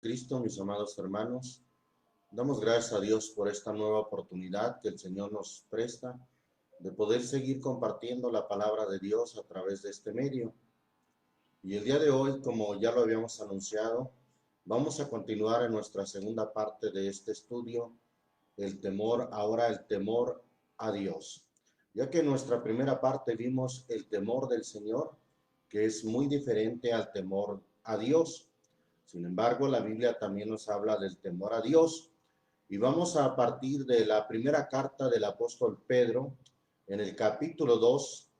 Cristo, mis amados hermanos, damos gracias a Dios por esta nueva oportunidad que el Señor nos presta de poder seguir compartiendo la palabra de Dios a través de este medio. Y el día de hoy, como ya lo habíamos anunciado, vamos a continuar en nuestra segunda parte de este estudio, el temor a Dios. Ya que en nuestra primera parte vimos el temor del Señor, que es muy diferente al temor a Dios. Sin embargo, la Biblia también nos habla del temor a Dios. Y vamos a partir de la primera carta del apóstol Pedro, en el capítulo 2,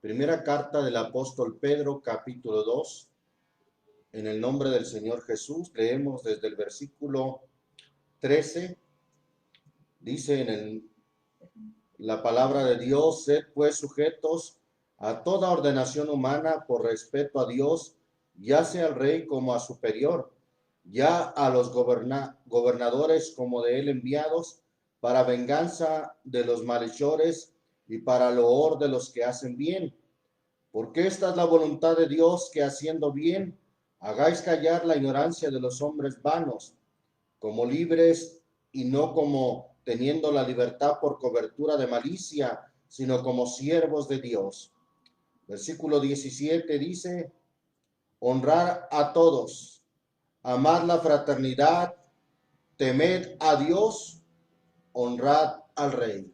primera carta del apóstol Pedro, capítulo 2, en el nombre del Señor Jesús, leemos desde el versículo 13, dice la palabra de Dios: sed pues sujetos a toda ordenación humana por respeto a Dios, ya sea al rey como a superior, ya a los gobernadores como de él enviados, para venganza de los malhechores y para loor de los que hacen bien. Porque esta es la voluntad de Dios, que haciendo bien hagáis callar la ignorancia de los hombres vanos, como libres y no como teniendo la libertad por cobertura de malicia, sino como siervos de Dios. Versículo 17 dice: honrar a todos, amad la fraternidad, temed a Dios, honrad al rey.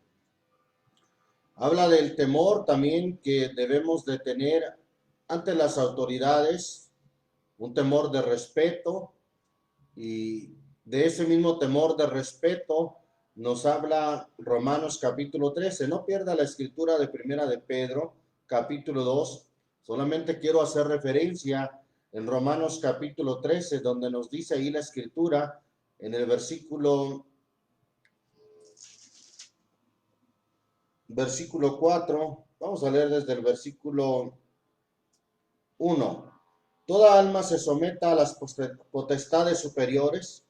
Habla del temor también que debemos de tener ante las autoridades, un temor de respeto, y de ese mismo temor de respeto nos habla Romanos capítulo 13. No pierda la escritura de primera de Pedro, capítulo 2. Solamente quiero hacer referencia en Romanos capítulo 13, donde nos dice ahí la escritura, en el versículo 4. Vamos a leer desde el versículo 1. Toda alma se someta a las potestades superiores,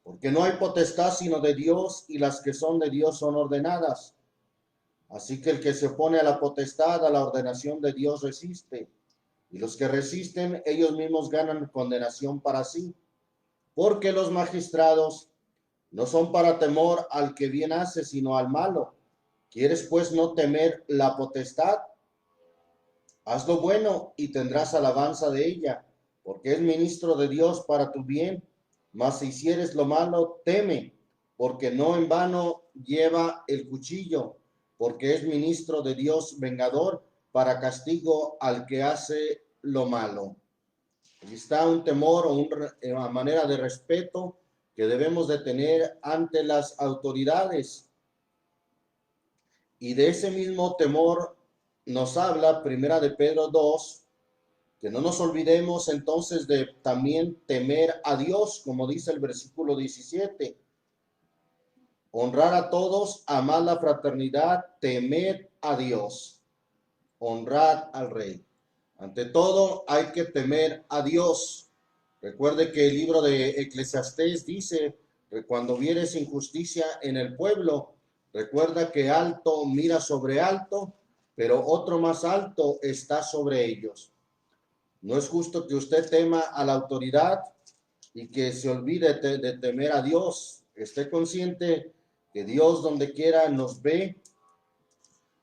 porque no hay potestad sino de Dios, y las que son de Dios son ordenadas. Así que el que se opone a la potestad, a la ordenación de Dios, resiste, y los que resisten, ellos mismos ganan condenación para sí, porque los magistrados no son para temor al que bien hace, sino al malo. ¿Quieres pues no temer la potestad? Haz lo bueno y tendrás alabanza de ella, porque es ministro de Dios para tu bien. Mas si hicieres lo malo, teme, porque no en vano lleva el cuchillo, porque es ministro de Dios vengador para castigo al que hace lo malo. Aquí está un temor o una manera de respeto que debemos de tener ante las autoridades. Y de ese mismo temor nos habla primera de Pedro 2, que no nos olvidemos entonces de también temer a Dios, como dice el versículo 17. Honrar a todos, amad la fraternidad, temed a Dios, honrad al rey. Ante todo hay que temer a Dios. Recuerde que el libro de Eclesiastés dice que cuando vieres injusticia en el pueblo, recuerda que alto mira sobre alto, pero otro más alto está sobre ellos. No es justo que usted tema a la autoridad y que se olvide de temer a Dios. Esté consciente que Dios donde quiera nos ve,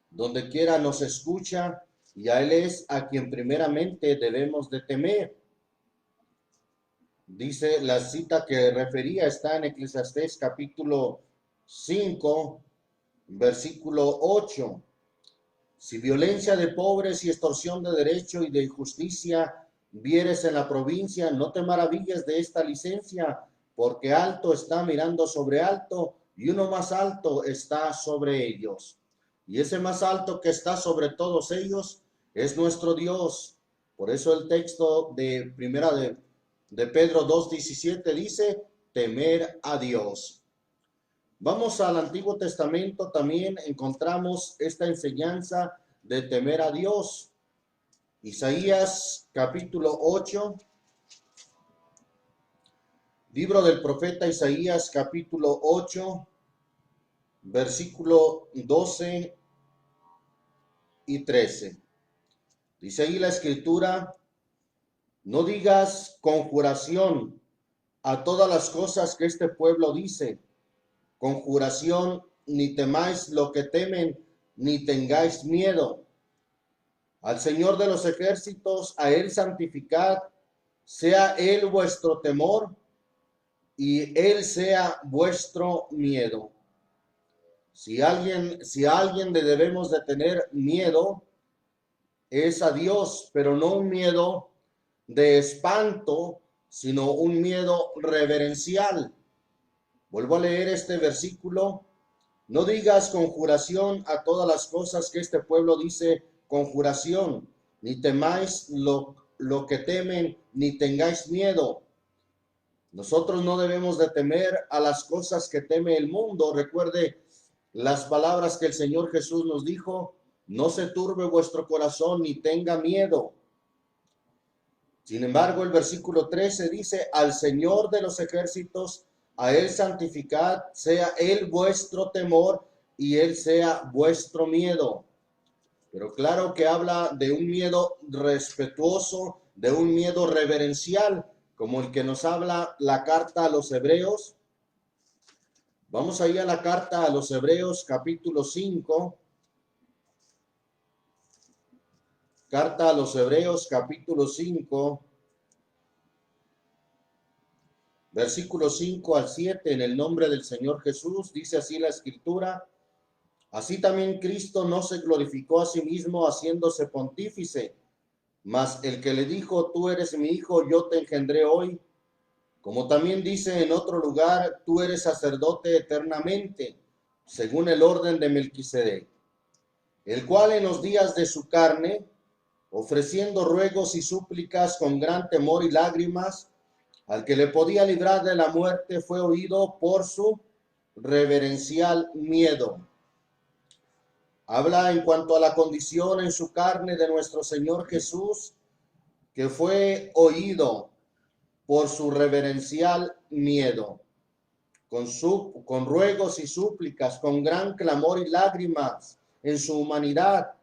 donde quiera nos escucha, y a Él es a quien primeramente debemos de temer. Dice la cita que refería, está en Eclesiastés capítulo 5, versículo 8. Si violencia de pobres y extorsión de derecho y de injusticia vieres en la provincia, no te maravilles de esta licencia, porque alto está mirando sobre alto, y uno más alto está sobre ellos. Y ese más alto que está sobre todos ellos es nuestro Dios. Por eso el texto de primera de Pedro 2:17 dice: temer a Dios. Vamos al Antiguo Testamento, también encontramos esta enseñanza de temer a Dios. Isaías capítulo 8, libro del profeta Isaías capítulo 8, versículo 12 y 13. Dice ahí la escritura: no digas conjuración, a todas las cosas que este pueblo dice. Conjuración, ni temáis lo que temen, ni tengáis miedo. Al Señor de los ejércitos, a Él santificad, sea Él vuestro temor y Él sea vuestro miedo. Si a alguien le debemos de tener miedo, es a Dios, pero no un miedo de espanto, sino un miedo reverencial. Vuelvo a leer este versículo. No digas conjuración a todas las cosas que este pueblo dice conjuración, ni temáis lo que temen, ni tengáis miedo. Nosotros no debemos de temer a las cosas que teme el mundo. Recuerde las palabras que el Señor Jesús nos dijo: no se turbe vuestro corazón ni tenga miedo. Sin embargo, el versículo 13 dice: al Señor de los ejércitos, a Él santificad, sea Él vuestro temor y Él sea vuestro miedo. Pero claro que habla de un miedo respetuoso, de un miedo reverencial, como el que nos habla la carta a los Hebreos. Vamos ahí a la carta a los Hebreos, capítulo 5. Carta a los Hebreos, capítulo 5, versículos 5 al 7, en el nombre del Señor Jesús, dice así la Escritura: así también Cristo no se glorificó a sí mismo haciéndose pontífice, mas el que le dijo: tú eres mi hijo, yo te engendré hoy. Como también dice en otro lugar: tú eres sacerdote eternamente, según el orden de Melquisedec, el cual en los días de su carne, ofreciendo ruegos y súplicas con gran temor y lágrimas, al que le podía librar de la muerte, fue oído por su reverencial miedo. Habla en cuanto a la condición en su carne de nuestro Señor Jesús, que fue oído por su reverencial miedo, con ruegos y súplicas, con gran clamor y lágrimas en su humanidad.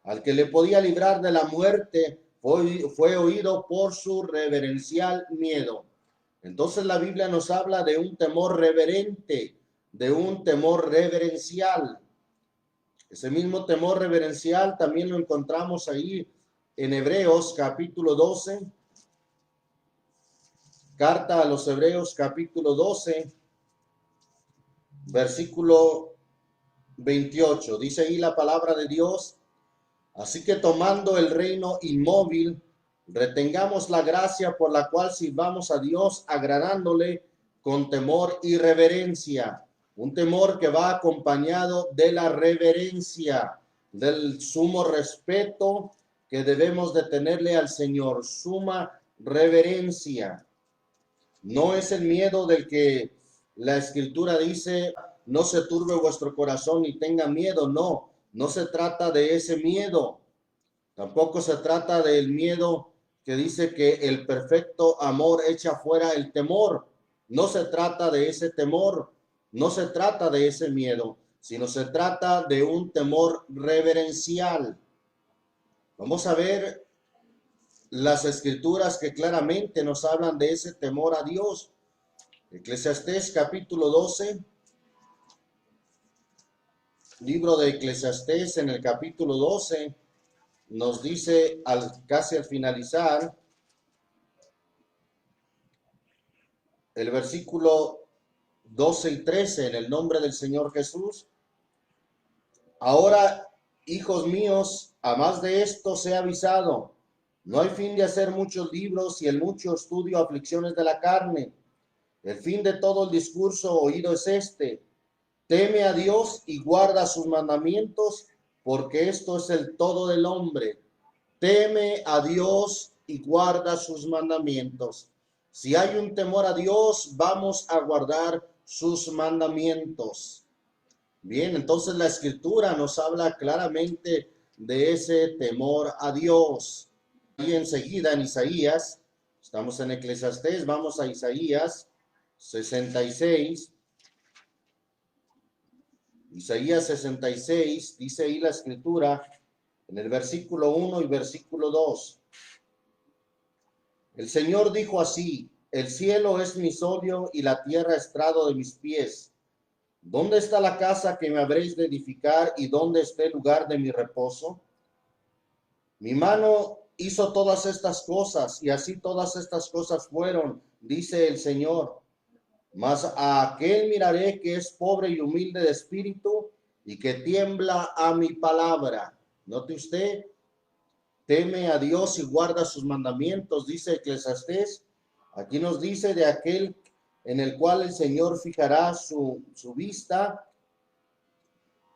Al que le podía librar de la muerte, fue oído por su reverencial miedo. Entonces la Biblia nos habla de un temor reverente, de un temor reverencial. Ese mismo temor reverencial también lo encontramos ahí en Hebreos capítulo 12. Carta a los Hebreos capítulo 12, versículo 28. Dice ahí la palabra de Dios: así que tomando el reino inmóvil, retengamos la gracia por la cual sirvamos a Dios, agradándole con temor y reverencia. Un temor que va acompañado de la reverencia, del sumo respeto que debemos de tenerle al Señor, suma reverencia. No es el miedo del que la Escritura dice: no se turbe vuestro corazón ni tenga miedo. No, no se trata de ese miedo. Tampoco se trata del miedo que dice que el perfecto amor echa fuera el temor. No se trata de ese temor, no se trata de ese miedo, sino se trata de un temor reverencial. Vamos a ver las escrituras que claramente nos hablan de ese temor a Dios. Eclesiastés capítulo 12, libro de Eclesiastés en el capítulo 12, nos dice casi al finalizar, el versículo 12 y 13, en el nombre del Señor Jesús: ahora, hijos míos, a más de esto se ha avisado, no hay fin de hacer muchos libros y el mucho estudio aflicciones de la carne. El fin de todo el discurso oído es este: teme a Dios y guarda sus mandamientos, porque esto es el todo del hombre. Teme a Dios y guarda sus mandamientos. Si hay un temor a Dios, vamos a guardar sus mandamientos. Bien, entonces la Escritura nos habla claramente de ese temor a Dios. Y enseguida en Isaías, estamos en Eclesiastés, vamos a Isaías 66. Isaías 66, dice ahí la Escritura, en el versículo 1 y versículo 2. El Señor dijo así: el cielo es mi solio y la tierra estrado de mis pies. ¿Dónde está la casa que me habréis de edificar y dónde está el lugar de mi reposo? Mi mano hizo todas estas cosas y así todas estas cosas fueron, dice el Señor. Mas a aquel miraré que es pobre y humilde de espíritu y que tiembla a mi palabra. Note usted, teme a Dios y guarda sus mandamientos, dice Eclesiastés. Aquí nos dice de aquel en el cual el Señor fijará su vista,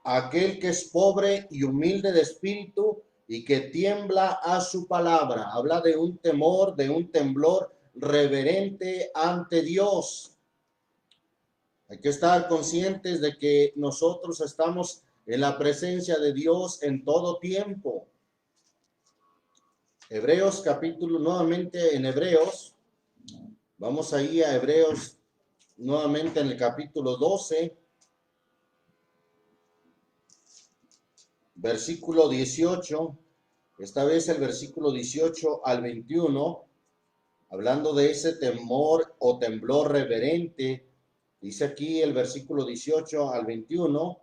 aquel que es pobre y humilde de espíritu y que tiembla a su palabra. Habla de un temor, de un temblor reverente ante Dios. Hay que estar conscientes de que nosotros estamos en la presencia de Dios en todo tiempo. Hebreos capítulo, nuevamente en Hebreos, vamos ahí a Hebreos, nuevamente en el capítulo 12, versículo 18, esta vez el versículo 18 al 21, hablando de ese temor o temblor reverente. Dice aquí el versículo 18 al 21,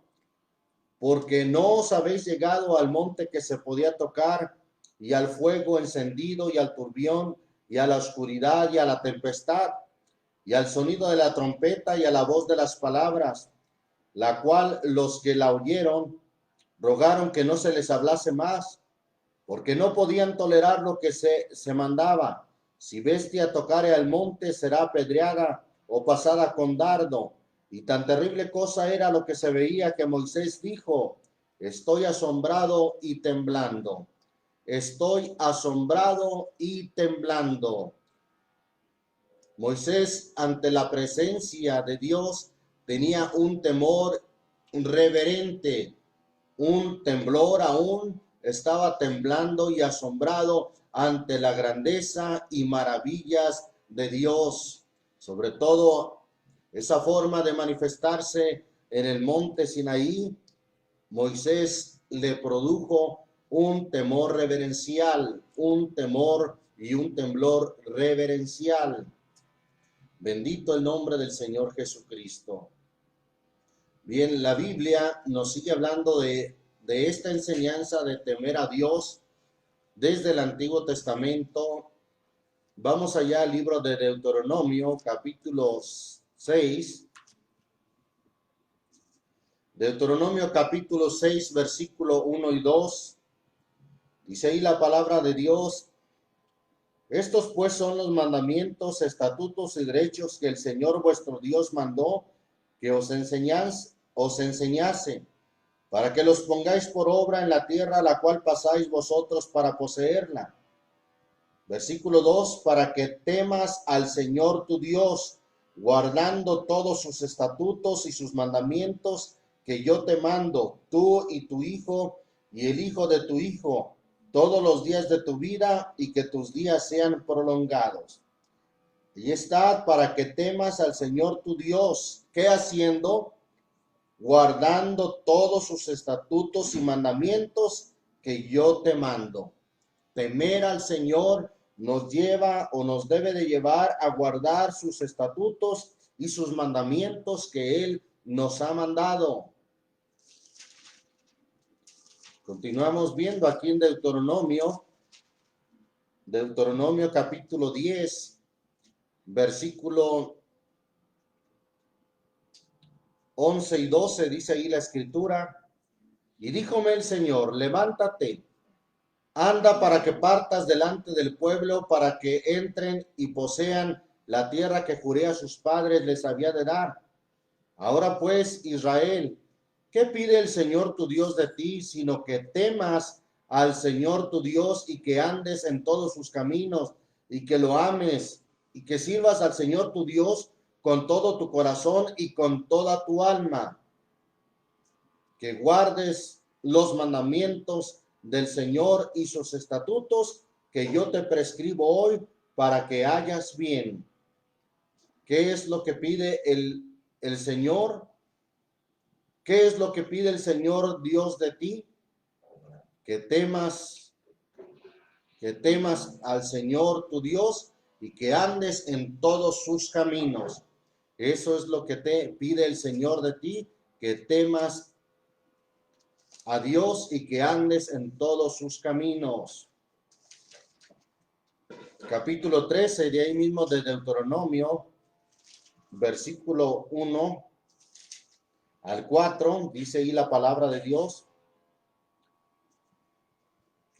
porque no os habéis llegado al monte que se podía tocar, y al fuego encendido, y al turbión, y a la oscuridad, y a la tempestad, y al sonido de la trompeta, y a la voz de las palabras, la cual los que la oyeron rogaron que no se les hablase más, porque no podían tolerar lo que se mandaba. Si bestia tocare al monte, será apedreada o pasada con dardo. Y tan terrible cosa era lo que se veía que Moisés dijo: estoy asombrado y temblando. Estoy asombrado y temblando. Moisés, ante la presencia de Dios, tenía un temor reverente, un temblor aún, estaba temblando y asombrado ante la grandeza y maravillas de Dios. Sobre todo, esa forma de manifestarse en el monte Sinaí, Moisés le produjo un temor reverencial, un temor y un temblor reverencial. Bendito el nombre del Señor Jesucristo. Bien, la Biblia nos sigue hablando de esta enseñanza de temer a Dios desde el Antiguo Testamento. Vamos allá al libro de Deuteronomio, capítulo 6. Deuteronomio capítulo 6, versículo 1 y 2. Dice ahí la palabra de Dios: estos pues son los mandamientos, estatutos y derechos que el Señor vuestro Dios mandó que os enseñase, para que los pongáis por obra en la tierra a la cual pasáis vosotros para poseerla. Versículo 2, para que temas al Señor tu Dios, guardando todos sus estatutos y sus mandamientos que yo te mando, tú y tu hijo y el hijo de tu hijo, todos los días de tu vida, y que tus días sean prolongados. Y estad para que temas al Señor tu Dios. ¿Qué haciendo? Guardando todos sus estatutos y mandamientos que yo te mando. Temer al Señor nos lleva o nos debe de llevar a guardar sus estatutos y sus mandamientos que Él nos ha mandado. Continuamos viendo aquí en Deuteronomio capítulo 10, versículo 11 y 12, dice ahí la escritura: y díjome el Señor, levántate, anda para que partas delante del pueblo, para que entren y posean la tierra que juré a sus padres les había de dar. Ahora pues, Israel, ¿qué pide el Señor tu Dios de ti, sino que temas al Señor tu Dios y que andes en todos sus caminos y que lo ames y que sirvas al Señor tu Dios con todo tu corazón y con toda tu alma? Que guardes los mandamientos del Señor y sus estatutos que yo te prescribo hoy para que hayas bien. ¿Qué es lo que pide el Señor? ¿Qué es lo que pide el Señor Dios de ti? Que temas al Señor tu Dios y que andes en todos sus caminos. Eso es lo que te pide el Señor de ti, que temas a Dios y que andes en todos sus caminos. Capítulo 13, de ahí mismo de Deuteronomio, versículo 1 al 4, dice ahí la palabra de Dios.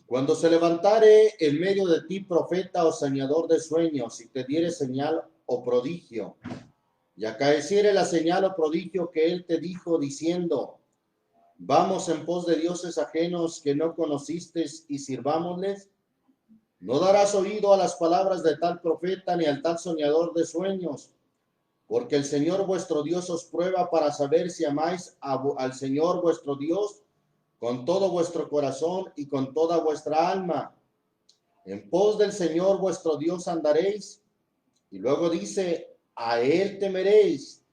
Cuando se levantare en medio de ti profeta o soñador de sueños, y te diere señal o prodigio, y acaeciere la señal o prodigio que él te dijo, diciendo, vamos en pos de dioses ajenos que no conociste y sirvámosles, no darás oído a las palabras de tal profeta ni al tal soñador de sueños, porque el Señor vuestro Dios os prueba para saber si amáis al Señor vuestro Dios con todo vuestro corazón y con toda vuestra alma. En pos del Señor vuestro Dios andaréis. Y luego dice, a Él temeréis,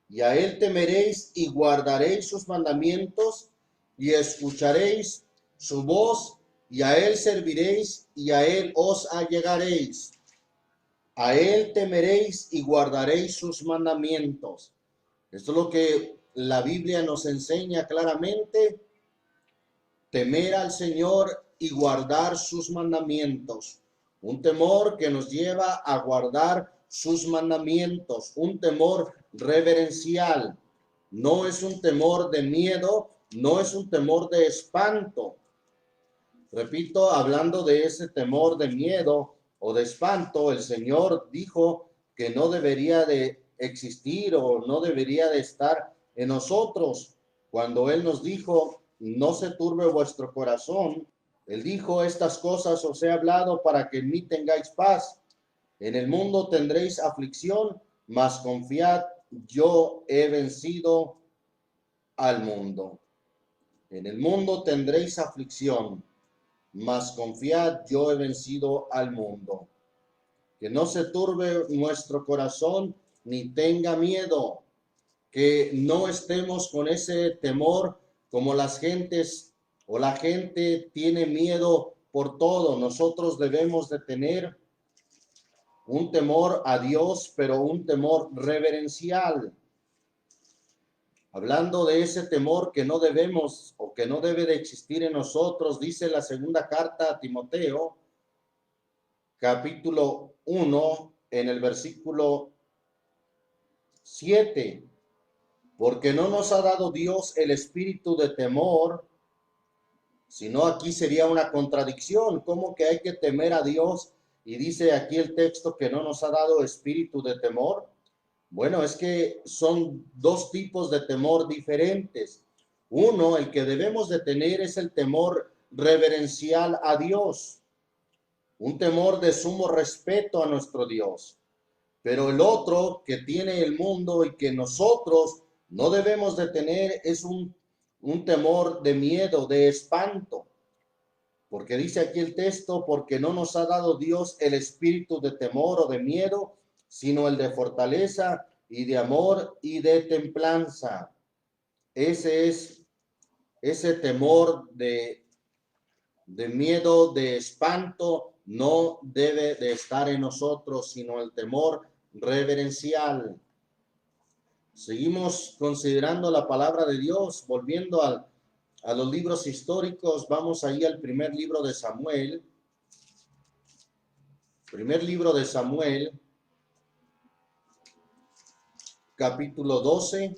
y guardaréis sus mandamientos, y escucharéis su voz, y a Él serviréis, y a Él os allegaréis. A Él temeréis y guardaréis sus mandamientos. Esto es lo que la Biblia nos enseña claramente, temer al Señor y guardar sus mandamientos. Un temor que nos lleva a guardar sus mandamientos, un temor reverencial. No es un temor de miedo, no es un temor de espanto. Repito, hablando de ese temor de miedo o de espanto, el Señor dijo que no debería de existir o no debería de estar en nosotros. Cuando Él nos dijo, no se turbe vuestro corazón, Él dijo, estas cosas os he hablado para que en mí tengáis paz. En el mundo tendréis aflicción, mas confiad, yo he vencido al mundo. En el mundo tendréis aflicción, mas confiad, yo he vencido al mundo. Que no se turbe nuestro corazón, ni tenga miedo, que no estemos con ese temor como las gentes o la gente tiene miedo por todo. Nosotros debemos de tener un temor a Dios, pero un temor reverencial. Hablando de ese temor que no debemos o que no debe de existir en nosotros, dice la segunda carta a Timoteo, capítulo 1, en el versículo 7. Porque no nos ha dado Dios el espíritu de temor, sino aquí sería una contradicción. ¿Cómo que hay que temer a Dios? Y dice aquí el texto que no nos ha dado espíritu de temor. Bueno, es que son dos tipos de temor diferentes. Uno, el que debemos de tener es el temor reverencial a Dios, un temor de sumo respeto a nuestro Dios. Pero el otro que tiene el mundo y que nosotros no debemos de tener es un temor de miedo, de espanto. Porque dice aquí el texto, porque no nos ha dado Dios el espíritu de temor o de miedo, sino el de fortaleza y de amor y de templanza. Ese temor de miedo, de espanto, no debe de estar en nosotros, sino el temor reverencial. Seguimos considerando la palabra de Dios, volviendo a los libros históricos. Vamos ahí al primer libro de Samuel. Primer libro de Samuel, capítulo 12.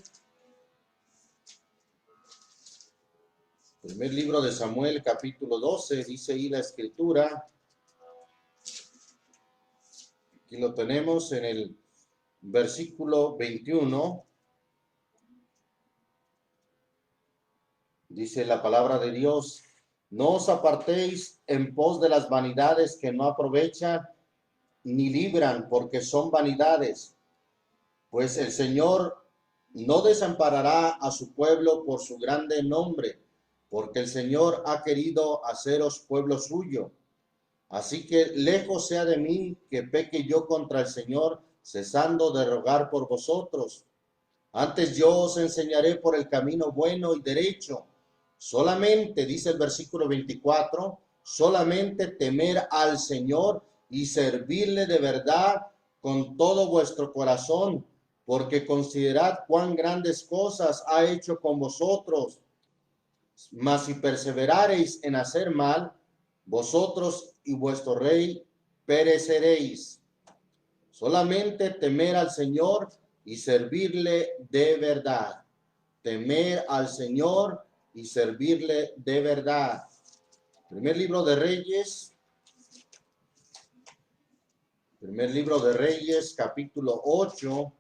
Primer libro de Samuel, capítulo 12, dice ahí la escritura. Aquí lo tenemos en el versículo 21. Dice la palabra de Dios, no os apartéis en pos de las vanidades que no aprovechan ni libran, porque son vanidades. Pues el Señor no desamparará a su pueblo por su grande nombre, porque el Señor ha querido haceros pueblo suyo. Así que lejos sea de mí que peque yo contra el Señor, cesando de rogar por vosotros. Antes yo os enseñaré por el camino bueno y derecho. Solamente, dice el versículo 24, solamente temer al Señor y servirle de verdad con todo vuestro corazón, porque considerad cuán grandes cosas ha hecho con vosotros. Mas si perseverareis en hacer mal, vosotros y vuestro rey pereceréis. Solamente temer al Señor y servirle de verdad. Temer al Señor y servirle de verdad. Primer libro de Reyes, capítulo 8.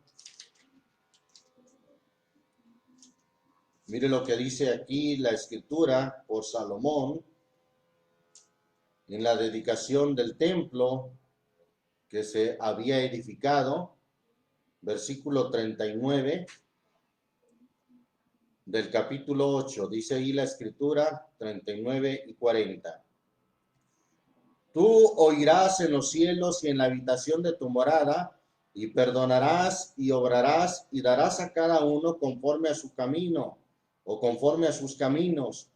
Mire lo que dice aquí la escritura por Salomón en la dedicación del templo que se había edificado, versículo 39 del capítulo 8, dice ahí la escritura 39 y 40. Tú oirás en los cielos y en la habitación de tu morada, y perdonarás y obrarás y darás a cada uno conforme a su camino o conforme a sus caminos,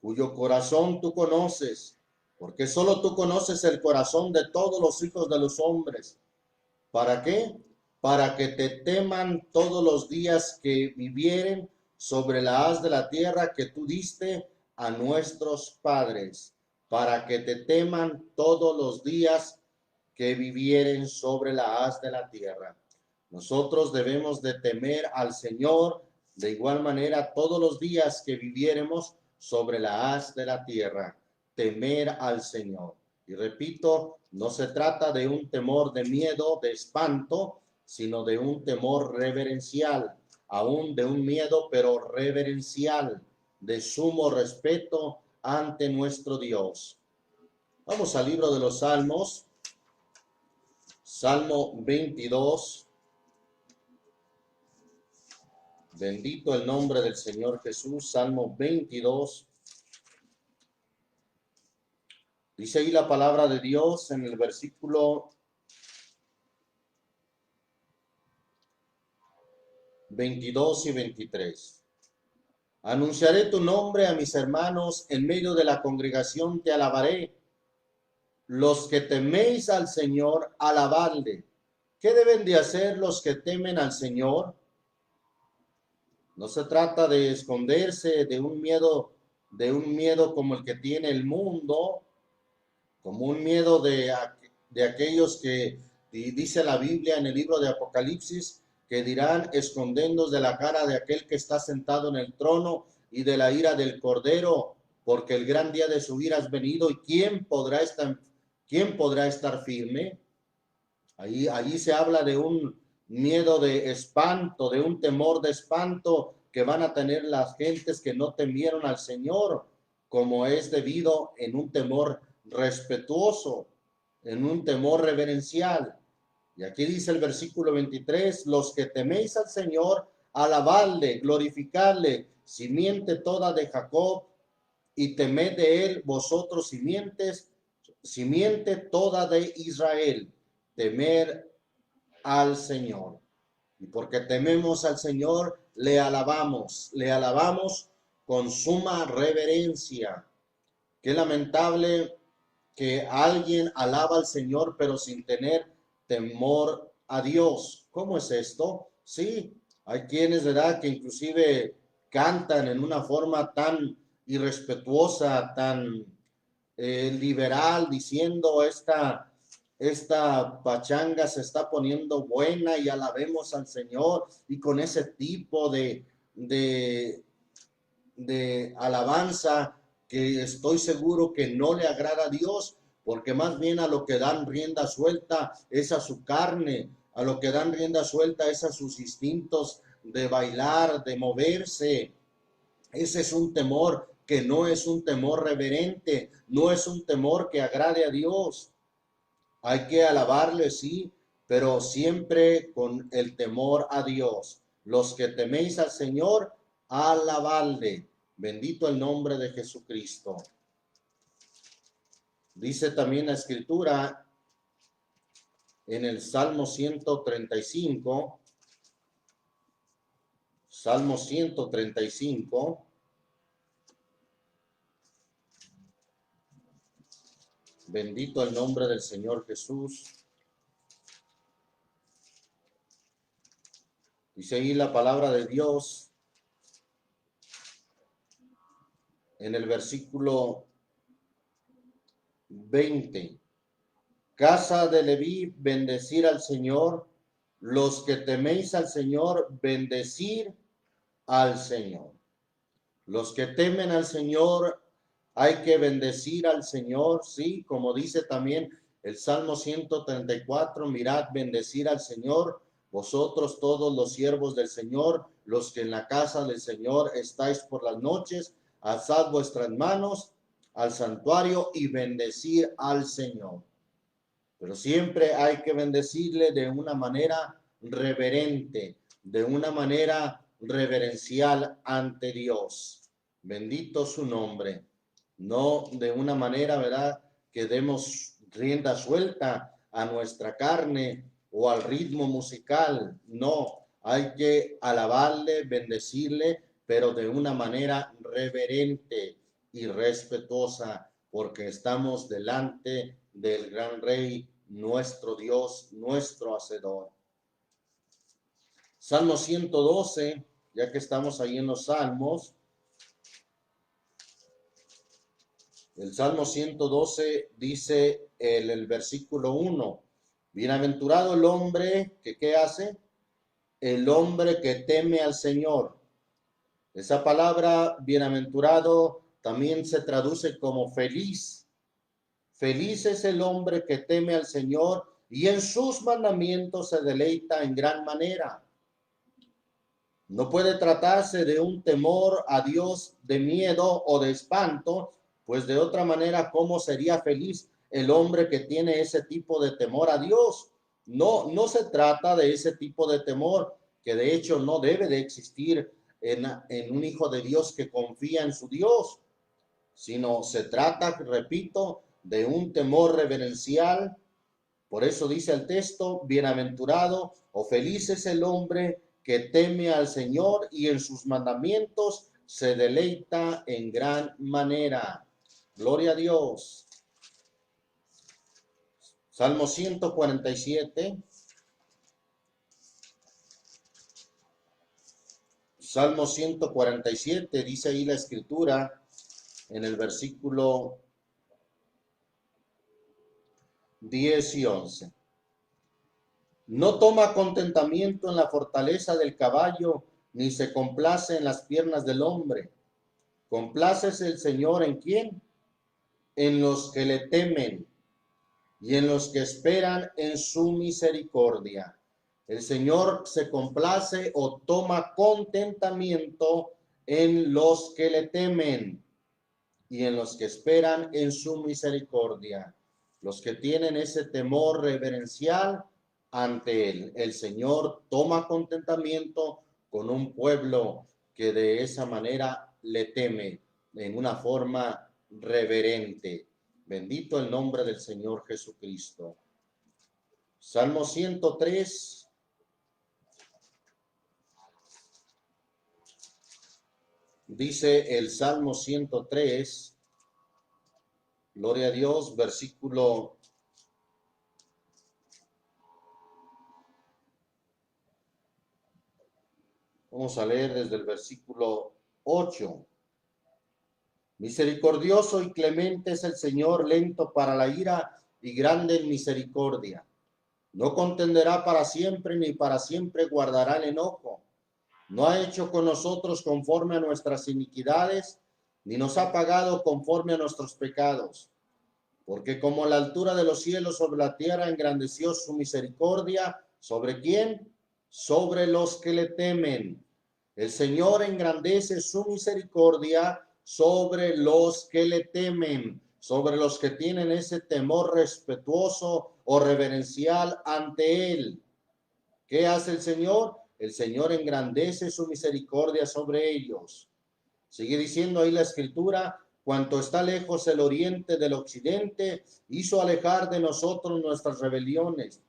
cuyo corazón tú conoces, porque solo tú conoces el corazón de todos los hijos de los hombres. ¿Para qué? Para que te teman todos los días que vivieren sobre la haz de la tierra que tú diste a nuestros padres, para que te teman todos los días que vivieren sobre la haz de la tierra. Nosotros debemos de temer al Señor de igual manera todos los días que viviéremos sobre la haz de la tierra, temer al Señor. Y repito, no se trata de un temor de miedo, de espanto, sino de un temor reverencial, aún de un miedo, pero reverencial, de sumo respeto ante nuestro Dios. Vamos al libro de los Salmos, Salmo 22. Bendito el nombre del Señor Jesús, Salmo 22. Dice ahí la palabra de Dios en el versículo 22 y 23. Anunciaré tu nombre a mis hermanos, en medio de la congregación te alabaré. Los que teméis al Señor, alabadle. ¿Qué deben de hacer los que temen al Señor? No se trata de esconderse de un miedo como el que tiene el mundo, como un miedo de aquellos que dice la Biblia en el libro de Apocalipsis, que dirán, escondernos de la cara de aquel que está sentado en el trono y de la ira del Cordero, porque el gran día de su ira has venido, y ¿quién podrá estar firme? Ahí se habla de un miedo de espanto, de un temor de espanto que van a tener las gentes que no temieron al Señor, como es debido en un temor respetuoso, en un temor reverencial. Y aquí dice el versículo 23, los que teméis al Señor, alabadle, glorificadle, simiente toda de Jacob, y temed de él vosotros simiente toda de Israel. Temer al Señor. Y porque tememos al Señor, le alabamos con suma reverencia. Qué lamentable que alguien alaba al Señor pero sin tener temor a Dios. ¿Cómo es esto? Sí, hay quienes, ¿verdad?, que inclusive cantan en una forma tan irrespetuosa, tan liberal, diciendo esta pachanga se está poniendo buena y alabemos al Señor, y con ese tipo de alabanza que estoy seguro que no le agrada a Dios, porque más bien a lo que dan rienda suelta es a su carne, a lo que dan rienda suelta es a sus instintos de bailar, de moverse. Ese es un temor que no es un temor reverente, no es un temor que agrade a Dios. Hay que alabarle, sí, pero siempre con el temor a Dios. Los que teméis al Señor, alabadle. Bendito el nombre de Jesucristo. Dice también la Escritura en el Salmo 135, Salmo 135, Bendito el nombre del Señor Jesús. Dice ahí la palabra de Dios en el versículo 20. Casa de Leví, bendecir al Señor. Los que teméis al Señor, bendecir al Señor. Los que temen al Señor, hay que bendecir al Señor, sí, como dice también el Salmo 134, mirad, bendecir al Señor, vosotros todos los siervos del Señor, los que en la casa del Señor estáis por las noches, alzad vuestras manos al santuario y bendecir al Señor. Pero siempre hay que bendecirle de una manera reverente, de una manera reverencial ante Dios. Bendito su nombre. No de una manera, ¿verdad?, que demos rienda suelta a nuestra carne o al ritmo musical. No, hay que alabarle, bendecirle, pero de una manera reverente y respetuosa, porque estamos delante del gran Rey, nuestro Dios, nuestro Hacedor. Salmo 112, ya que estamos ahí en los Salmos. El Salmo 112 dice el versículo 1, bienaventurado el hombre que ¿qué hace? El hombre que teme al Señor. Esa palabra bienaventurado también se traduce como feliz. Feliz es el hombre que teme al Señor y en sus mandamientos se deleita en gran manera. No puede tratarse de un temor a Dios de miedo o de espanto, pues de otra manera, ¿cómo sería feliz el hombre que tiene ese tipo de temor a Dios? No, no se trata de ese tipo de temor, que de hecho no debe de existir en un hijo de Dios que confía en su Dios, sino se trata, repito, de un temor reverencial. Por eso dice el texto, bienaventurado o feliz es el hombre que teme al Señor y en sus mandamientos se deleita en gran manera. Gloria a Dios. Salmo 147. Salmo 147, dice ahí la escritura en el versículo 10 y 11. No toma contentamiento en la fortaleza del caballo, ni se complace en las piernas del hombre. Complácese el Señor ¿en quién? En los que le temen y en los que esperan en su misericordia. El Señor se complace o toma contentamiento en los que le temen y en los que esperan en su misericordia. Los que tienen ese temor reverencial ante él. El Señor toma contentamiento con un pueblo que de esa manera le teme en una forma reverente. Bendito el nombre del Señor Jesucristo. Salmo 103. Dice el Salmo 103, gloria a Dios, versículo vamos a leer desde el versículo 8. Misericordioso y clemente es el Señor, lento para la ira y grande en misericordia. No contenderá para siempre, ni para siempre guardará el enojo. No ha hecho con nosotros conforme a nuestras iniquidades, ni nos ha pagado conforme a nuestros pecados. Porque como la altura de los cielos sobre la tierra, engrandeció su misericordia. ¿Sobre quién? Sobre los que le temen. El Señor engrandece su misericordia sobre los que le temen, sobre los que tienen ese temor respetuoso o reverencial ante Él. ¿Qué hace el Señor? El Señor engrandece su misericordia sobre ellos. Sigue diciendo ahí la escritura, cuanto está lejos el oriente del occidente, hizo alejar de nosotros nuestras rebeliones.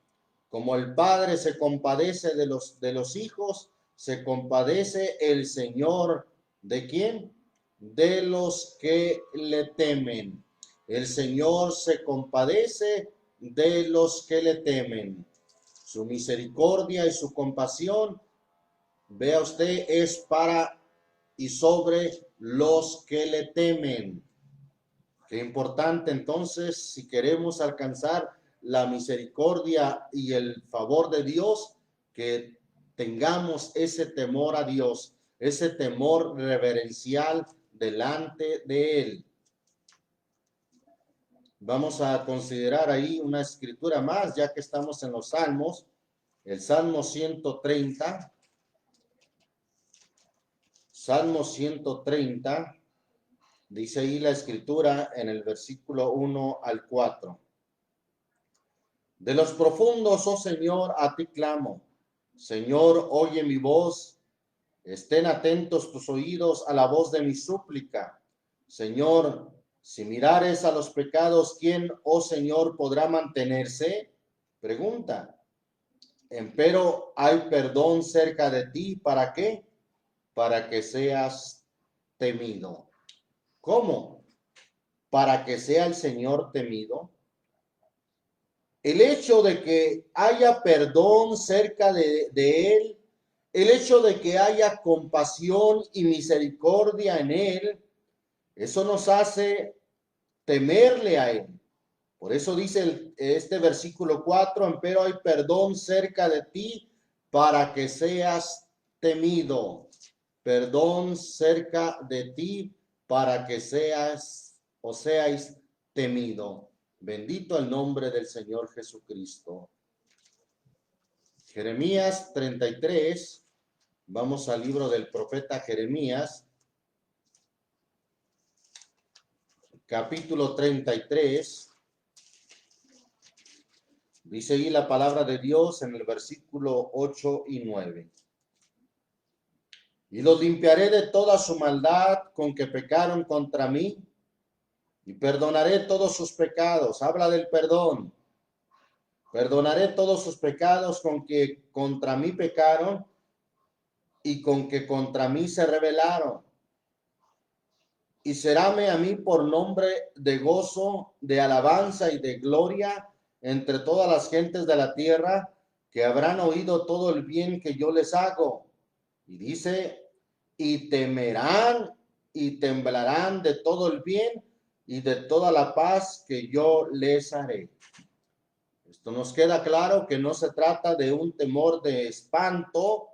Como el Padre se compadece de los hijos, se compadece el Señor. ¿De quién? De los que le temen. El Señor se compadece de los que le temen. Su misericordia y su compasión, vea usted, es para y sobre los que le temen. Qué importante entonces, si queremos alcanzar la misericordia y el favor de Dios, que tengamos ese temor a Dios, ese temor reverencial delante de Él. Vamos a considerar ahí una escritura más, ya que estamos en los Salmos, el Salmo 130. Salmo 130, dice ahí la escritura en el versículo 1 al 4. De los profundos, oh Señor, a ti clamo. Señor, oye mi voz. Estén atentos tus oídos a la voz de mi súplica. Señor, si mirares a los pecados, ¿quién, oh Señor, podrá mantenerse? Pregunta. Empero hay perdón cerca de ti, ¿para qué? Para que seas temido. ¿Cómo? Para que sea el Señor temido. El hecho de que haya perdón cerca de Él, el hecho de que haya compasión y misericordia en Él, eso nos hace temerle a Él. Por eso dice este versículo 4, empero hay perdón cerca de ti para que seas temido. Perdón cerca de ti para que seas o seáis temido. Bendito el nombre del Señor Jesucristo. Jeremías 33, vamos al libro del profeta Jeremías, capítulo 33. Dice ahí la palabra de Dios en el versículo 8 y 9. Y los limpiaré de toda su maldad con que pecaron contra mí, y perdonaré todos sus pecados. Habla del perdón. Perdonaré todos sus pecados con que contra mí pecaron y con que contra mí se rebelaron. Y seráme a mí por nombre de gozo, de alabanza y de gloria entre todas las gentes de la tierra, que habrán oído todo el bien que yo les hago. Y dice, y temerán y temblarán de todo el bien y de toda la paz que yo les haré. Esto nos queda claro que no se trata de un temor de espanto,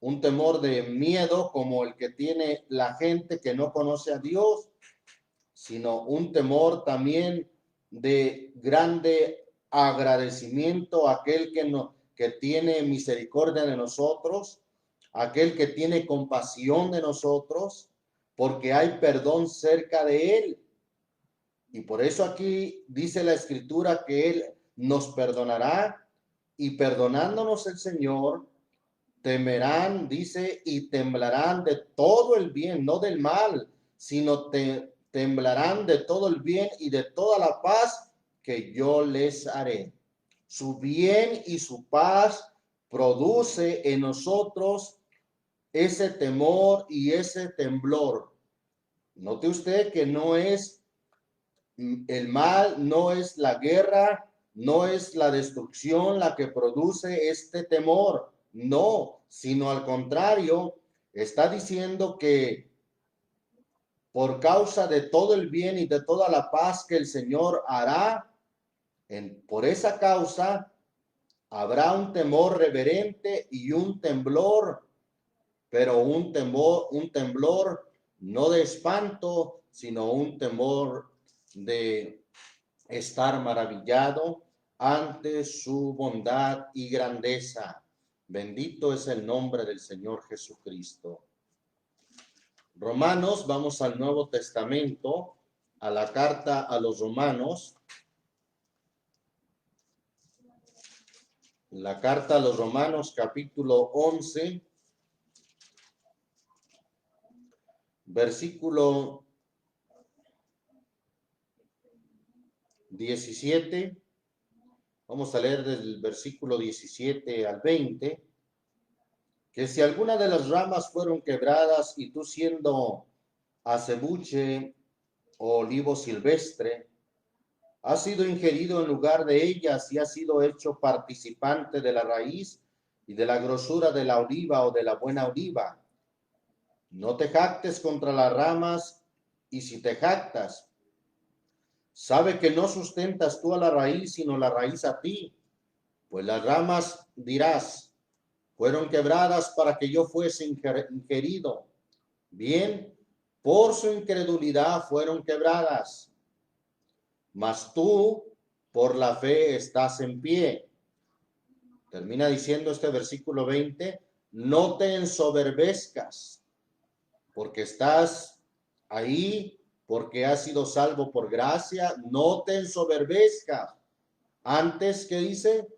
un temor de miedo como el que tiene la gente que no conoce a Dios, sino un temor también de grande agradecimiento a aquel que tiene misericordia de nosotros, aquel que tiene compasión de nosotros, porque hay perdón cerca de Él. Y por eso aquí dice la Escritura que Él nos perdonará, y perdonándonos el Señor, temerán, dice, y temblarán de todo el bien, no del mal, sino temblarán de todo el bien y de toda la paz que yo les haré. Su bien y su paz produce en nosotros ese temor y ese temblor. Note usted que no es el mal, no es la guerra, no es la destrucción la que produce este temor, no, sino al contrario, está diciendo que por causa de todo el bien y de toda la paz que el Señor hará, por esa causa habrá un temor reverente y un temblor, pero un temblor no de espanto, sino un temor de estar maravillado ante su bondad y grandeza. Bendito es el nombre del Señor Jesucristo. Romanos, vamos al Nuevo Testamento, a la carta a los Romanos. La carta a los Romanos, capítulo 11, versículo 17. Vamos a leer desde el versículo 17 al 20. Que si alguna de las ramas fueron quebradas y tú siendo acebuche o olivo silvestre, ha sido ingerido en lugar de ellas y ha sido hecho participante de la raíz y de la grosura de la oliva o de la buena oliva. No te jactes contra las ramas, y si te jactas, sabe que no sustentas tú a la raíz, sino la raíz a ti. Pues las ramas, dirás, fueron quebradas para que yo fuese ingerido. Bien, por su incredulidad fueron quebradas. Mas tú, por la fe, estás en pie. Termina diciendo este versículo 20, no te ensoberbezcas, porque estás ahí, porque has sido salvo por gracia, no te ensoberbezcas. Antes, ¿qué dice?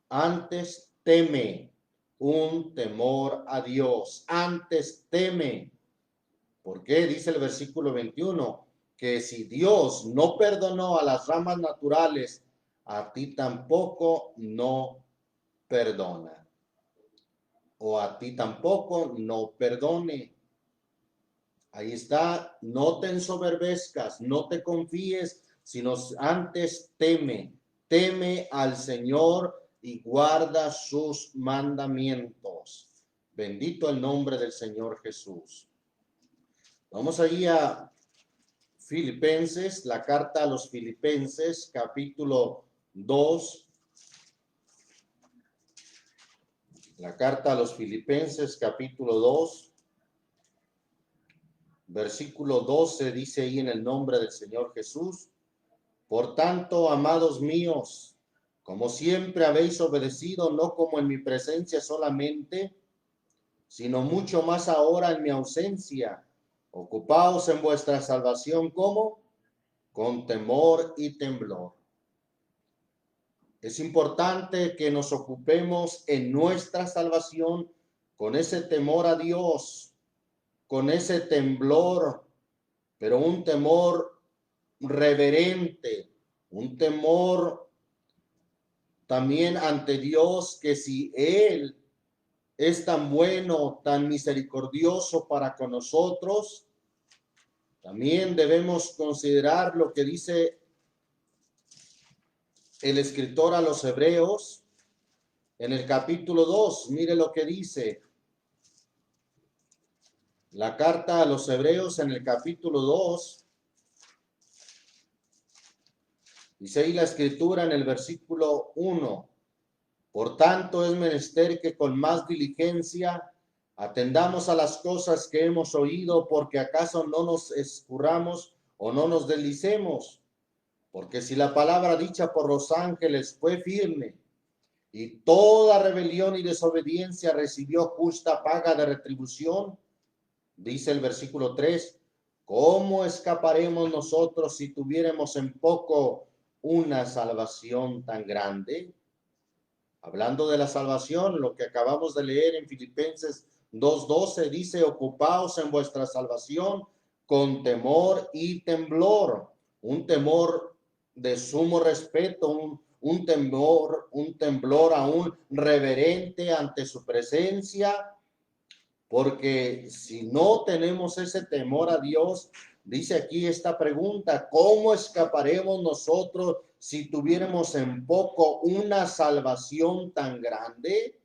Antes teme, un temor a Dios. Antes teme. ¿Por qué? Dice el versículo 21, que si Dios no perdonó a las ramas naturales, a ti tampoco no perdona. O a ti tampoco no perdone. Ahí está, no te ensoberbezcas, no te confíes, sino antes teme, teme al Señor y guarda sus mandamientos. Bendito el nombre del Señor Jesús. Vamos allí a Filipenses, la carta a los Filipenses, capítulo 2. La carta a los Filipenses, capítulo 2. Versículo 12 dice ahí en el nombre del Señor Jesús, por tanto, amados míos, como siempre habéis obedecido, no como en mi presencia solamente, sino mucho más ahora en mi ausencia, ocupaos en vuestra salvación, ¿cómo? Con temor y temblor. Es importante que nos ocupemos en nuestra salvación con ese temor a Dios, con ese temblor, pero un temor reverente, un temor también ante Dios, que si Él es tan bueno, tan misericordioso para con nosotros, también debemos considerar lo que dice el escritor a los Hebreos en el capítulo 2. Mire lo que dice. La carta a los Hebreos en el capítulo 2, dice ahí la escritura en el versículo 1. Por tanto, es menester que con más diligencia atendamos a las cosas que hemos oído, porque acaso no nos escurramos o no nos deslicemos. Porque si la palabra dicha por los ángeles fue firme, y toda rebelión y desobediencia recibió justa paga de retribución, dice el versículo 3, ¿cómo escaparemos nosotros si tuviéramos en poco una salvación tan grande? Hablando de la salvación, lo que acabamos de leer en Filipenses 2:12 dice, ocupaos en vuestra salvación con temor y temblor. Un temor de sumo respeto, un temblor aún reverente ante su presencia, porque si no tenemos ese temor a Dios, dice aquí esta pregunta, ¿cómo escaparemos nosotros si tuviéramos en poco una salvación tan grande?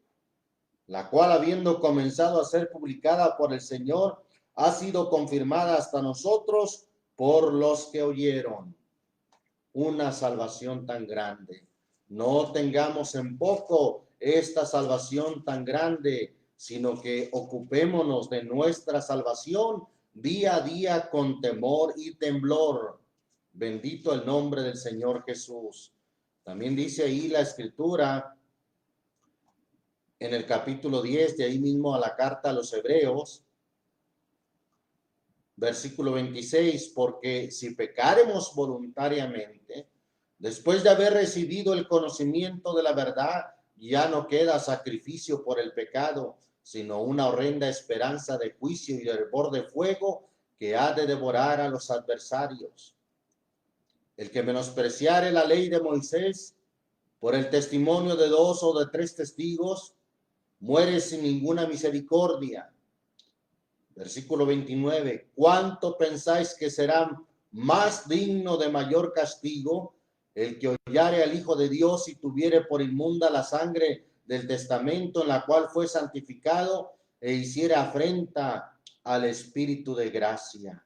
La cual, habiendo comenzado a ser publicada por el Señor, ha sido confirmada hasta nosotros por los que oyeron. Una salvación tan grande. No tengamos en poco esta salvación tan grande, sino que ocupémonos de nuestra salvación día a día con temor y temblor. Bendito el nombre del Señor Jesús. También dice ahí la escritura en el capítulo 10, de ahí mismo a la carta a los Hebreos, versículo 26, porque si pecaremos voluntariamente, después de haber recibido el conocimiento de la verdad, ya no queda sacrificio por el pecado, sino una horrenda esperanza de juicio y hervor de fuego que ha de devorar a los adversarios. El que menospreciare la ley de Moisés por el testimonio de 2 o de 3 testigos, muere sin ninguna misericordia. Versículo 29. ¿Cuánto pensáis que serán más digno de mayor castigo el que hollare al Hijo de Dios y tuviere por inmunda la sangre del testamento en la cual fue santificado e hiciera afrenta al Espíritu de gracia.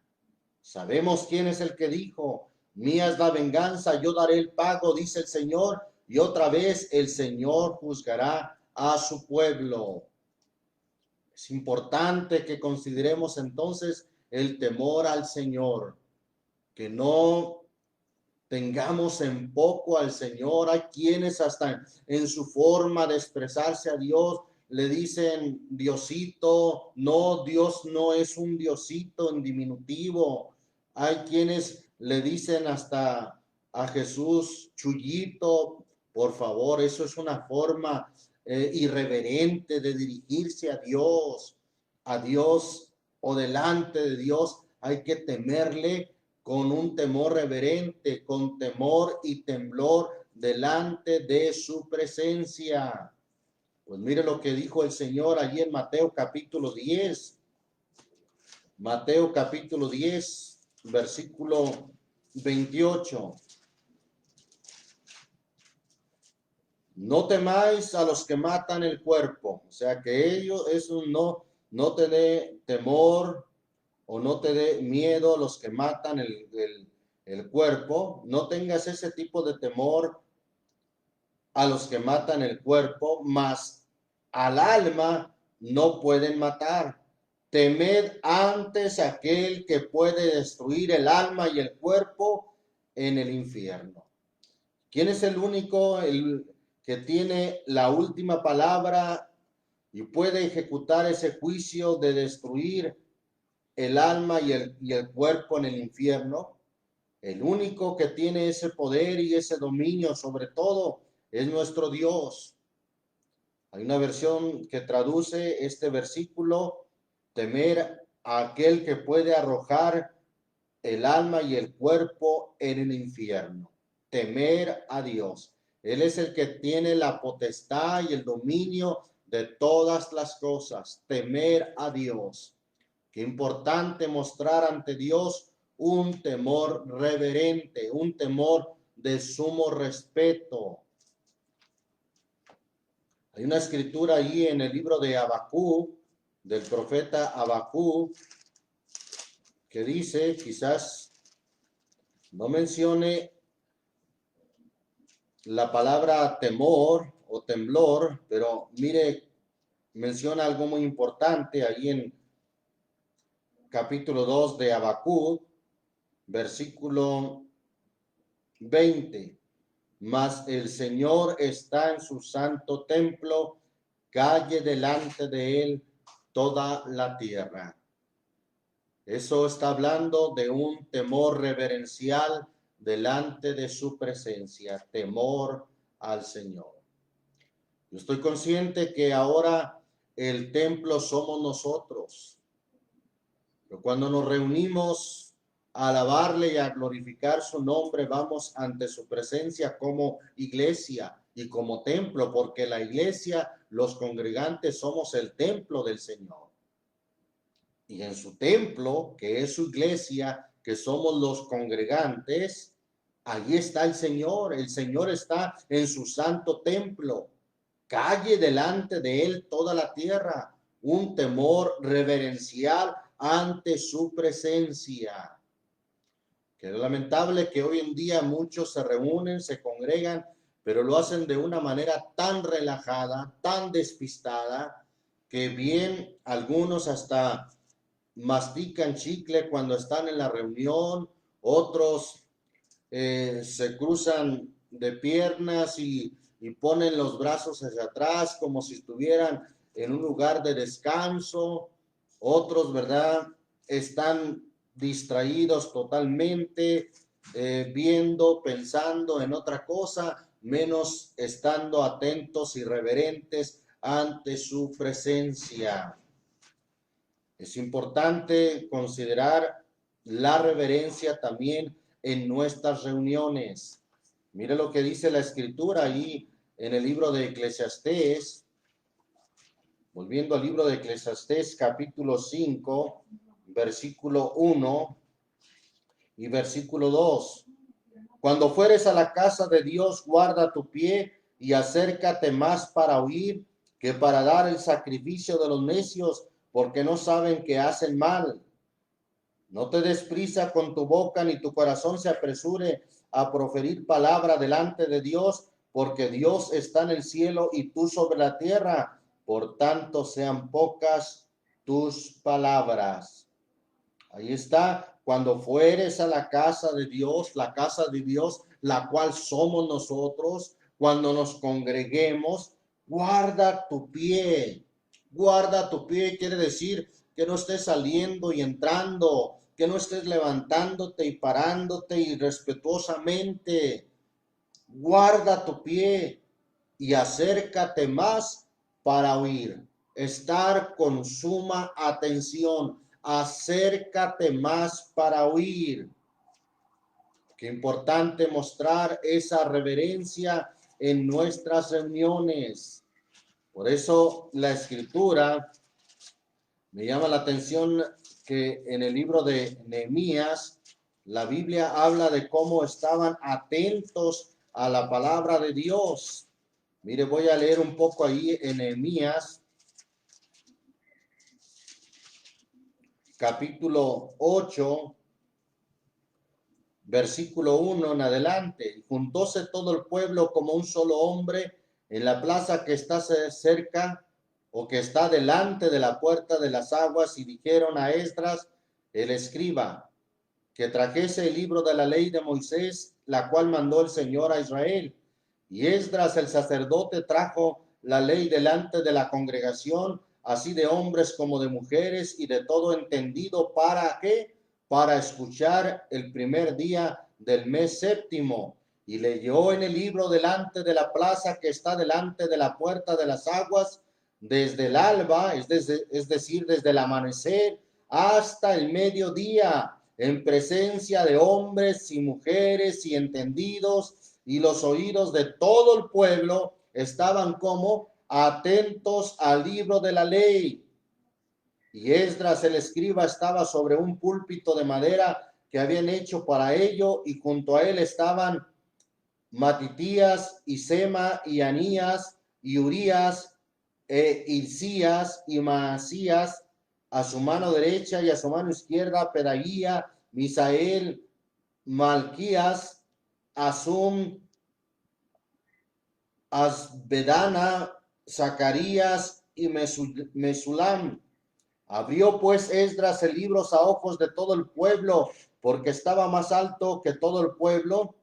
Sabemos quién es el que dijo, mía es la venganza, yo daré el pago, dice el Señor, y otra vez el Señor juzgará a su pueblo. Es importante que consideremos entonces el temor al Señor, que no tengamos en poco al Señor. Hay quienes hasta en su forma de expresarse a Dios le dicen Diosito. No, Dios no es un Diosito en diminutivo. Hay quienes le dicen hasta a Jesús Chuyito. Por favor, eso es una forma irreverente de dirigirse a Dios o delante de Dios. Hay que temerle con un temor reverente, con temor y temblor delante de su presencia. Pues mire lo que dijo el Señor allí en Mateo capítulo 10. Mateo capítulo 10, versículo 28. No temáis a los que matan el cuerpo. O sea que ellos, eso no te dé temor o no te dé miedo a los que matan el cuerpo. No tengas ese tipo de temor a los que matan el cuerpo, mas al alma no pueden matar. Temed antes aquel que puede destruir el alma y el cuerpo en el infierno. ¿Quién es el único que tiene la última palabra y puede ejecutar ese juicio de destruir el alma y el cuerpo en el infierno? El único que tiene ese poder y ese dominio sobre todo es nuestro Dios. Hay una versión que traduce este versículo: temer a aquel que puede arrojar el alma y el cuerpo en el infierno. Temer a Dios. Él es el que tiene la potestad y el dominio de todas las cosas. Temer a Dios. Qué importante mostrar ante Dios un temor reverente, un temor de sumo respeto. Hay una escritura allí en el libro de Habacuc, del profeta Habacuc, que dice, quizás no mencione la palabra temor o temblor, pero mire, menciona algo muy importante ahí en capítulo 2 de Habacuc, versículo 20. Mas el Señor está en su santo templo, calle delante de él toda la tierra. Eso está hablando de un temor reverencial delante de su presencia, temor al Señor. Yo estoy consciente que ahora el templo somos nosotros, pero cuando nos reunimos a alabarle y a glorificar su nombre, vamos ante su presencia como iglesia y como templo, porque la iglesia, los congregantes, somos el templo del Señor. Y en su templo, que es su iglesia, que somos los congregantes, allí está el Señor. El Señor está en su santo templo. Calle delante de él toda la tierra. Un temor reverencial ante su presencia. Qué lamentable que hoy en día muchos se reúnen, se congregan, pero lo hacen de una manera tan relajada, tan despistada, que bien algunos hasta mastican chicle cuando están en la reunión, otros se cruzan de piernas y ponen los brazos hacia atrás como si estuvieran en un lugar de descanso, otros, ¿verdad?, están distraídos totalmente, viendo, pensando en otra cosa, menos estando atentos y reverentes ante su presencia. Es importante considerar la reverencia también en nuestras reuniones. Mire lo que dice la Escritura ahí en el libro de Eclesiastés. Volviendo al libro de Eclesiastés, capítulo 5, versículo 1. Y versículo 2. Cuando fueres a la casa de Dios, guarda tu pie y acércate más para oír que para dar el sacrificio de los necios, porque no saben que hacen mal. No te des prisa con tu boca, ni tu corazón se apresure a proferir palabra delante de Dios, porque Dios está en el cielo y tú sobre la tierra. Por tanto, sean pocas tus palabras. Ahí está, cuando fueres a la casa de Dios, la cual somos nosotros, cuando nos congreguemos, guarda tu pie, quiere decir que no estés saliendo y entrando, que no estés levantándote y parándote irrespetuosamente, guarda tu pie y acércate más para oír, estar con suma atención. Acércate más para oír. Qué importante mostrar esa reverencia en nuestras reuniones. Por eso la escritura me llama la atención que en el libro de Nehemías, la Biblia habla de cómo estaban atentos a la palabra de Dios. Mire, voy a leer un poco ahí en Nehemías, capítulo 8, versículo 1 en adelante. Juntóse todo el pueblo como un solo hombre en la plaza que está cerca o que está delante de la puerta de las aguas, y dijeron a Esdras, el escriba, que trajese el libro de la ley de Moisés, la cual mandó el Señor a Israel. Y Esdras el sacerdote trajo la ley delante de la congregación, así de hombres como de mujeres, y de todo entendido. ¿Para qué? Para escuchar el primer día del mes séptimo. Y leyó en el libro delante de la plaza que está delante de la puerta de las aguas, desde el alba, es decir, desde el amanecer hasta el mediodía, en presencia de hombres y mujeres y entendidos, y los oídos de todo el pueblo estaban como atentos al libro de la ley. Y Esdras el escriba estaba sobre un púlpito de madera que habían hecho para ello, y junto a él estaban Matitías y Sema y Anías y Urías e Hilcías y Maasías a su mano derecha, y a su mano izquierda Pedaía, Misael, Malquías, Asum, Asbedana, Zacarías y Mesulam. Abrió pues Esdras el libro a ojos de todo el pueblo, porque estaba más alto que todo el pueblo,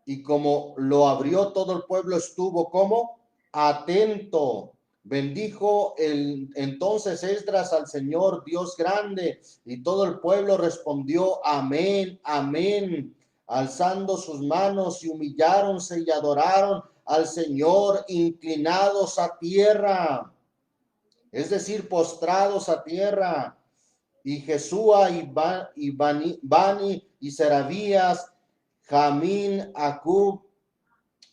y como lo abrió todo el pueblo, estuvo como atento. Bendijo entonces Esdras al Señor Dios grande, y todo el pueblo respondió amén, amén, alzando sus manos, y humilláronse y adoraron al Señor inclinados a tierra, es decir, postrados a tierra. Y Jesúa y Bani y Serabías, Jamín, Acub,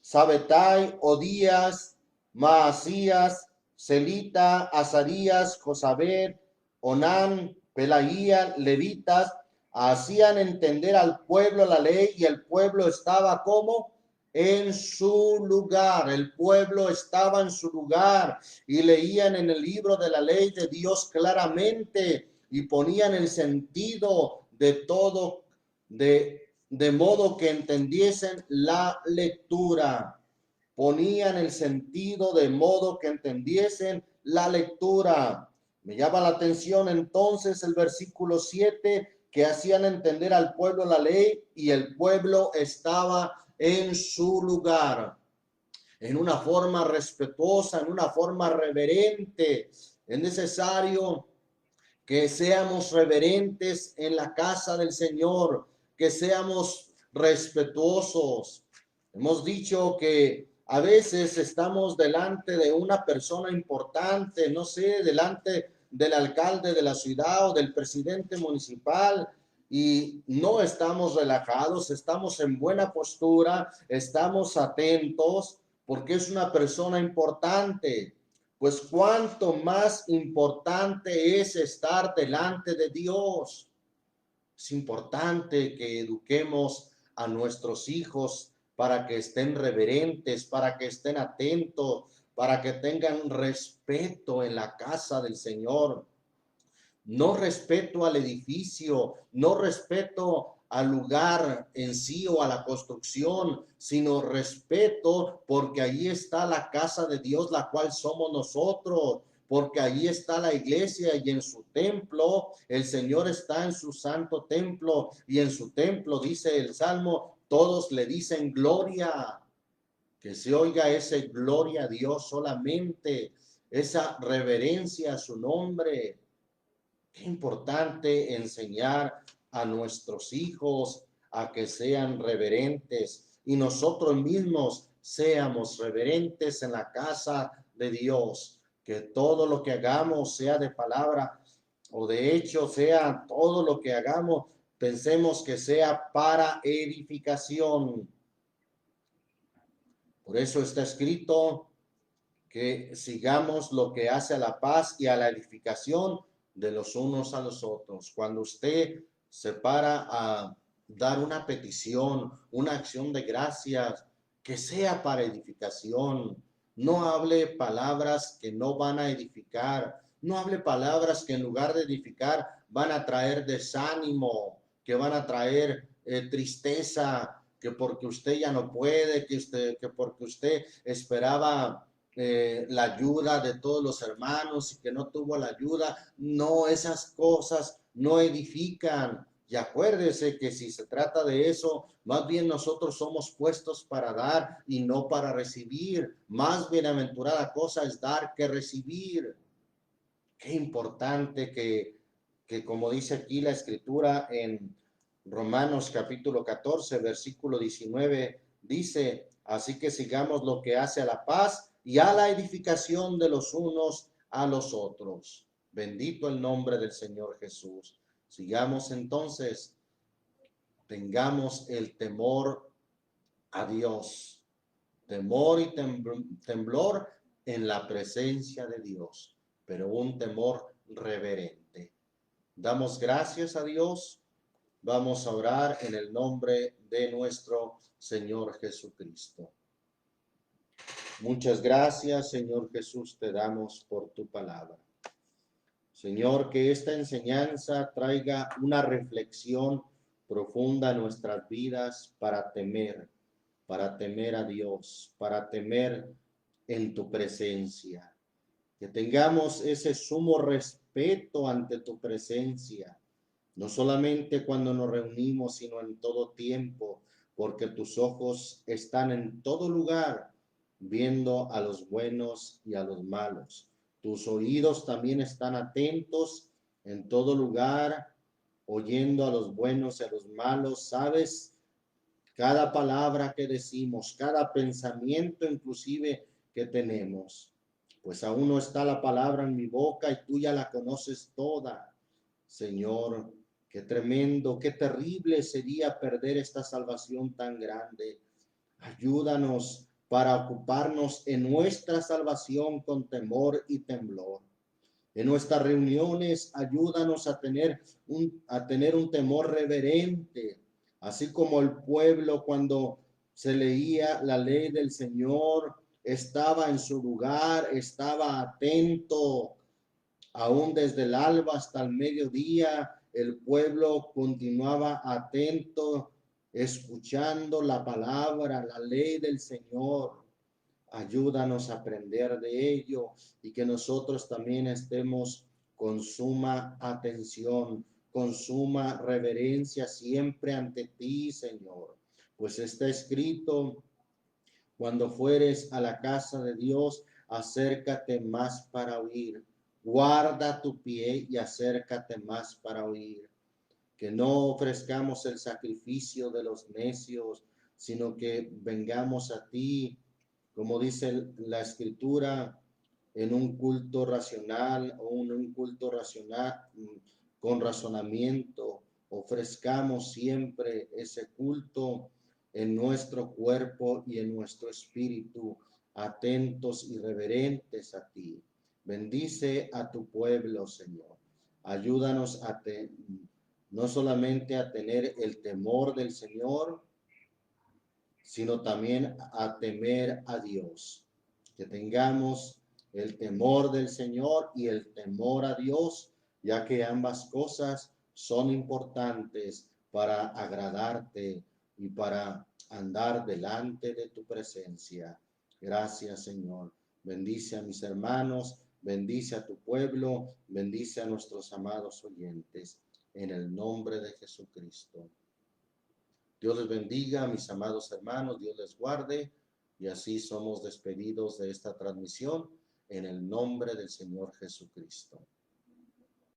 Sabetai, Odías, Maasías, Celita, Azarías, Josabed, Onán, Pelaía, levitas, hacían entender al pueblo la ley, y el pueblo estaba como en su lugar. El pueblo estaba en su lugar y leían en el libro de la ley de Dios claramente, y ponían el sentido de todo, de modo que entendiesen la lectura. Ponían el sentido de modo que entendiesen la lectura. Me llama la atención entonces el versículo 7, que hacían entender al pueblo la ley, y el pueblo estaba en su lugar, en una forma respetuosa, en una forma reverente. Es necesario que seamos reverentes en la casa del Señor, que seamos respetuosos. Hemos dicho que a veces estamos delante de una persona importante, no sé, delante del alcalde de la ciudad o del presidente municipal, y no estamos relajados, estamos en buena postura, estamos atentos, porque es una persona importante. Pues cuánto más importante es estar delante de Dios. Es importante que eduquemos a nuestros hijos para que estén reverentes, para que estén atentos, para que tengan respeto en la casa del Señor. No respeto al edificio, no respeto al lugar en sí o a la construcción, sino respeto porque ahí está la casa de Dios, la cual somos nosotros, porque ahí está la iglesia y en su templo, el Señor está en su santo templo y en su templo, dice el Salmo, todos le dicen gloria, que se oiga ese gloria a Dios solamente, esa reverencia a su nombre. Qué importante enseñar a nuestros hijos a que sean reverentes y nosotros mismos seamos reverentes en la casa de Dios. Que todo lo que hagamos sea de palabra o de hecho, sea todo lo que hagamos, pensemos que sea para edificación. Por eso está escrito que sigamos lo que hace a la paz y a la edificación de los unos a los otros. Cuando usted se para a dar una petición, una acción de gracias, que sea para edificación. No hable palabras que no van a edificar. No hable palabras que en lugar de edificar van a traer desánimo, que van a traer tristeza, que porque usted ya no puede, que porque usted esperaba la ayuda de todos los hermanos y que no tuvo la ayuda. No, esas cosas no edifican. Y acuérdese que si se trata de eso, más bien nosotros somos puestos para dar y no para recibir. Más bienaventurada cosa es dar que recibir. Qué importante que como dice aquí la escritura en Romanos capítulo 14, versículo 19, dice, así que sigamos lo que hace a la paz y a la edificación de los unos a los otros. Bendito el nombre del Señor Jesús. Sigamos entonces, tengamos el temor a Dios, temor y temblor en la presencia de Dios, pero un temor reverente. Damos gracias a Dios. Vamos a orar en el nombre de nuestro Señor Jesucristo. Muchas gracias, Señor Jesús, te damos por tu palabra. Señor, que esta enseñanza traiga una reflexión profunda a nuestras vidas para temer a Dios, para temer en tu presencia. Que tengamos ese sumo respeto ante tu presencia, no solamente cuando nos reunimos, sino en todo tiempo, porque tus ojos están en todo lugar, viendo a los buenos y a los malos. Tus oídos también están atentos en todo lugar, oyendo a los buenos y a los malos. Sabes cada palabra que decimos, cada pensamiento inclusive que tenemos. Pues aún no está la palabra en mi boca y tú ya la conoces toda. Señor, qué tremendo, qué terrible sería perder esta salvación tan grande. Ayúdanos para ocuparnos en nuestra salvación con temor y temblor. En nuestras reuniones, ayúdanos a tener un temor reverente, así como el pueblo cuando se leía la ley del Señor, estaba en su lugar, estaba atento, aún desde el alba hasta el mediodía, el pueblo continuaba atento, escuchando la palabra, la ley del Señor. Ayúdanos a aprender de ello y que nosotros también estemos con suma atención, con suma reverencia siempre ante ti, Señor. Pues está escrito, cuando fueres a la casa de Dios, acércate más para oír. Guarda tu pie y acércate más para oír. Que no ofrezcamos el sacrificio de los necios, sino que vengamos a ti, como dice la escritura, en un culto racional o en un culto racional con razonamiento. Ofrezcamos siempre ese culto en nuestro cuerpo y en nuestro espíritu, atentos y reverentes a ti. Bendice a tu pueblo, Señor. Ayúdanos no solamente a tener el temor del Señor, sino también a temer a Dios. Que tengamos el temor del Señor y el temor a Dios, ya que ambas cosas son importantes para agradarte y para andar delante de tu presencia. Gracias, Señor. Bendice a mis hermanos, bendice a tu pueblo, bendice a nuestros amados oyentes, en el nombre de Jesucristo. Dios les bendiga, mis amados hermanos, Dios les guarde, y así somos despedidos de esta transmisión en el nombre del Señor Jesucristo.